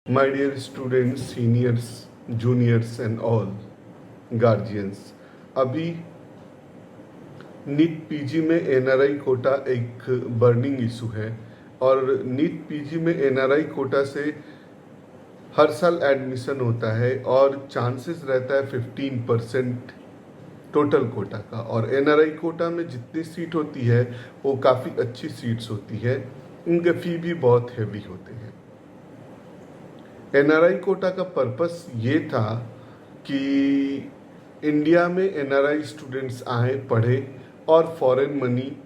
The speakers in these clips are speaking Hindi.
My dear students, seniors, juniors and all guardians, अभी नीट पीजी में एनआरआई कोटा एक बर्निंग इशू है और नीट पीजी में एनआरआई कोटा से हर साल एडमिशन होता है और चांसेस रहता है 15% टोटल कोटा का। और एनआरआई कोटा में जितनी सीट होती है वो काफ़ी अच्छी सीट्स होती है, उनके फ़ी भी बहुत हैवी होते हैं। एनआरआई कोटा का पर्पस ये था कि इंडिया में एनआरआई स्टूडेंट्स आए, पढ़े और फॉरेन मनी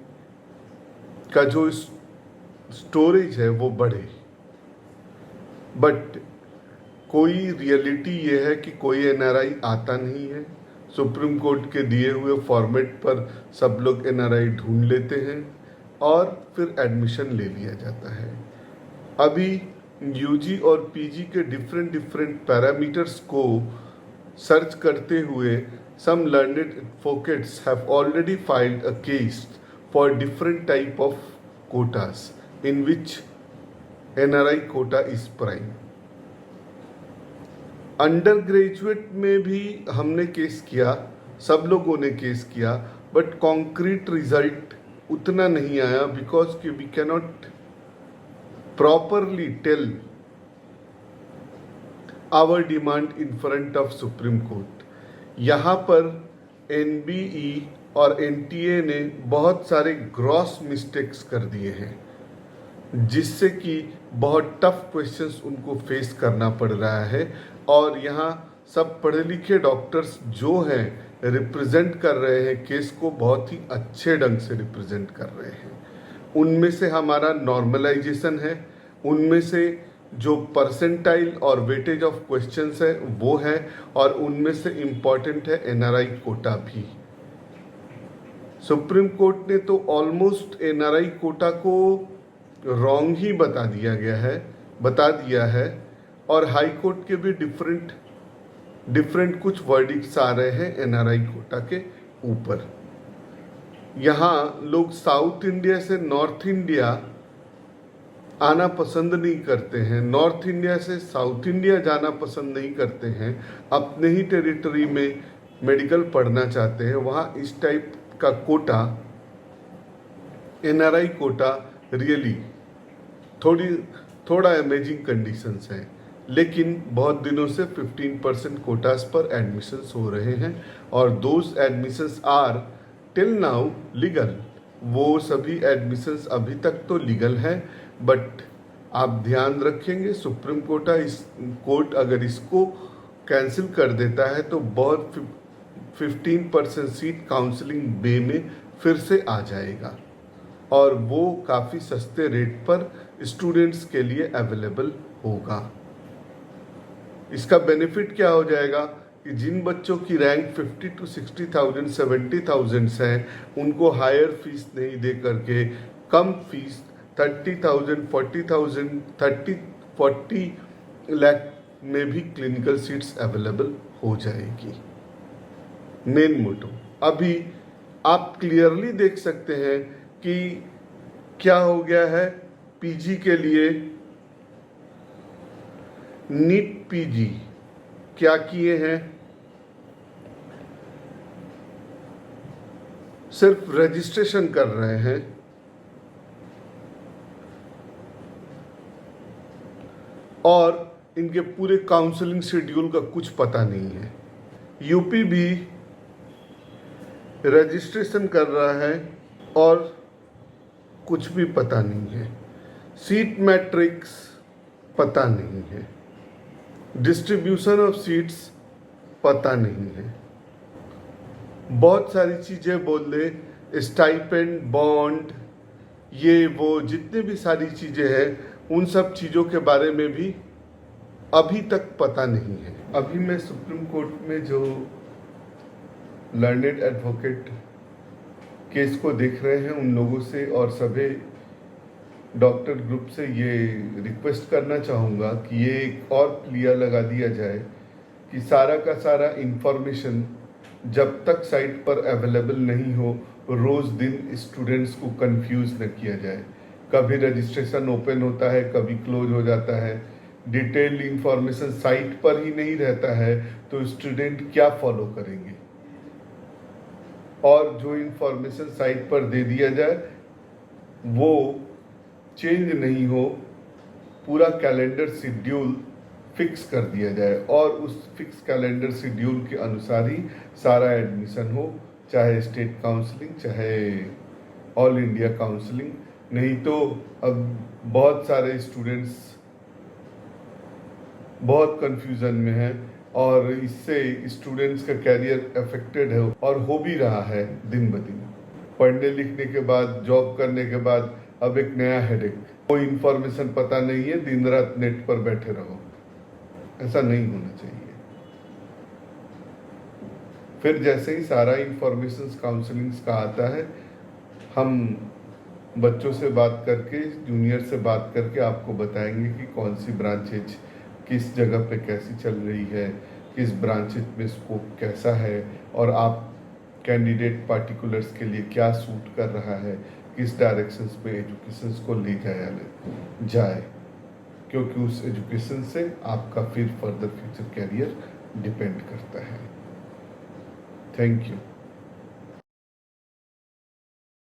का जो स्टोरेज है वो बढ़े। बट कोई रियलिटी ये है कि कोई एनआरआई आता नहीं है। सुप्रीम कोर्ट के दिए हुए फॉर्मेट पर सब लोग एनआरआई ढूंढ लेते हैं और फिर एडमिशन ले लिया जाता है। अभी यूजी और पीजी के डिफरेंट पैरामीटर्स को सर्च करते हुए some learned advocates have already filed a case for different type of quotas in which NRI quota is prime. Under graduate में भी हमने केस किया, सब लोगों ने केस किया, बट कॉन्क्रीट रिजल्ट उतना नहीं आया बिकॉज कि we cannot properly tell our demand in front of Supreme Court. यहाँ पर NBE और NTA ने बहुत सारे ग्रॉस मिस्टेक्स कर दिए हैं जिससे कि बहुत टफ क्वेश्चंस उनको फेस करना पड़ रहा है। और यहाँ सब पढ़े लिखे डॉक्टर्स जो हैं रिप्रेजेंट कर रहे हैं केस को, बहुत ही अच्छे ढंग से रिप्रेजेंट कर रहे हैं। उनमें से हमारा नॉर्मलाइजेशन है, उनमें से जो परसेंटाइल और वेटेज ऑफ क्वेश्चंस है वो है, और उनमें से इम्पॉर्टेंट है एनआरआई कोटा भी। सुप्रीम कोर्ट ने तो ऑलमोस्ट एनआरआई कोटा को रॉन्ग ही बता दिया है और हाई कोर्ट के भी डिफरेंट कुछ वर्डिक्ट्स आ रहे हैं एनआरआई कोटा के ऊपर। यहाँ लोग साउथ इंडिया से नॉर्थ इंडिया आना पसंद नहीं करते हैं, नॉर्थ इंडिया से साउथ इंडिया जाना पसंद नहीं करते हैं, अपने ही टेरिटरी में मेडिकल पढ़ना चाहते हैं। वहाँ इस टाइप का कोटा, एनआरआई कोटा रियली थोड़ा अमेजिंग कंडीशंस है, लेकिन बहुत दिनों से 15% कोटास पर एडमिशन्स हो रहे हैं और those admissions are till now legal. वो सभी एडमिशन्स अभी तक तो लीगल है, बट आप ध्यान रखेंगे सुप्रीम कोर्ट अगर इसको कैंसिल कर देता है तो बहुत 15% सीट काउंसलिंग बे में फिर से आ जाएगा और वो काफ़ी सस्ते रेट पर स्टूडेंट्स के लिए अवेलेबल होगा। इसका बेनिफिट क्या हो जाएगा कि जिन बच्चों की रैंक 50 to 60,000 70,000 है उनको हायर फीस नहीं दे करके कम फीस 30,000 40,000 40 लाख में भी क्लिनिकल सीट्स अवेलेबल हो जाएगी। मेन मोटो अभी आप क्लियरली देख सकते हैं कि क्या हो गया है पीजी के लिए। नीट पीजी क्या किए हैं, सिर्फ रजिस्ट्रेशन कर रहे हैं और इनके पूरे काउंसलिंग शेड्यूल का कुछ पता नहीं है। यूपी भी रजिस्ट्रेशन कर रहा है और कुछ भी पता नहीं है। सीट मैट्रिक्स पता नहीं है, डिस्ट्रीब्यूशन ऑफ सीट्स पता नहीं है, बहुत सारी चीज़ें बोल दे, स्टाइपेंड, बॉन्ड, ये वो जितने भी सारी चीज़ें हैं उन सब चीज़ों के बारे में भी अभी तक पता नहीं है। अभी मैं सुप्रीम कोर्ट में जो लर्नेड एडवोकेट केस को देख रहे हैं उन लोगों से और सभी डॉक्टर ग्रुप से ये रिक्वेस्ट करना चाहूँगा कि ये एक और प्लिया लगा दिया जाए कि सारा का सारा इंफॉर्मेशन जब तक साइट पर अवेलेबल नहीं हो रोज़ दिन स्टूडेंट्स को कंफ्यूज न किया जाए। कभी रजिस्ट्रेशन ओपन होता है, कभी क्लोज हो जाता है, डिटेल्ड इंफॉर्मेशन साइट पर ही नहीं रहता है तो स्टूडेंट क्या फॉलो करेंगे। और जो इंफॉर्मेशन साइट पर दे दिया जाए वो चेंज नहीं हो, पूरा कैलेंडर शेड्यूल फिक्स कर दिया जाए और उस फिक्स कैलेंडर शेड्यूल के अनुसार ही सारा एडमिशन हो, चाहे स्टेट काउंसलिंग चाहे ऑल इंडिया काउंसलिंग। नहीं तो अब बहुत सारे स्टूडेंट्स बहुत कंफ्यूजन में हैं और इससे स्टूडेंट्स का कैरियर अफेक्टेड है और हो भी रहा है दिन ब दिन। पढ़ने लिखने के बाद, जॉब करने के बाद अब एक नया हेडेक, कोई इंफॉर्मेशन पता नहीं है, दिन रात नेट पर बैठे रहो। ऐसा नहीं होना चाहिए। फिर जैसे ही सारा इंफॉर्मेशन काउंसलिंग का आता है, हम बच्चों से बात करके, जूनियर से बात करके आपको बताएंगे कि कौन सी ब्रांचेज किस जगह पे कैसी चल रही है, किस ब्रांचेज में स्कोप कैसा है और आप कैंडिडेट पार्टिकुलर्स के लिए क्या सूट कर रहा है, किस डायरेक्शंस पे एजुकेशन को ले जाए, क्योंकि उस एजुकेशन से आपका फिर फर्दर फ्यूचर कैरियर डिपेंड करता है। Thank you.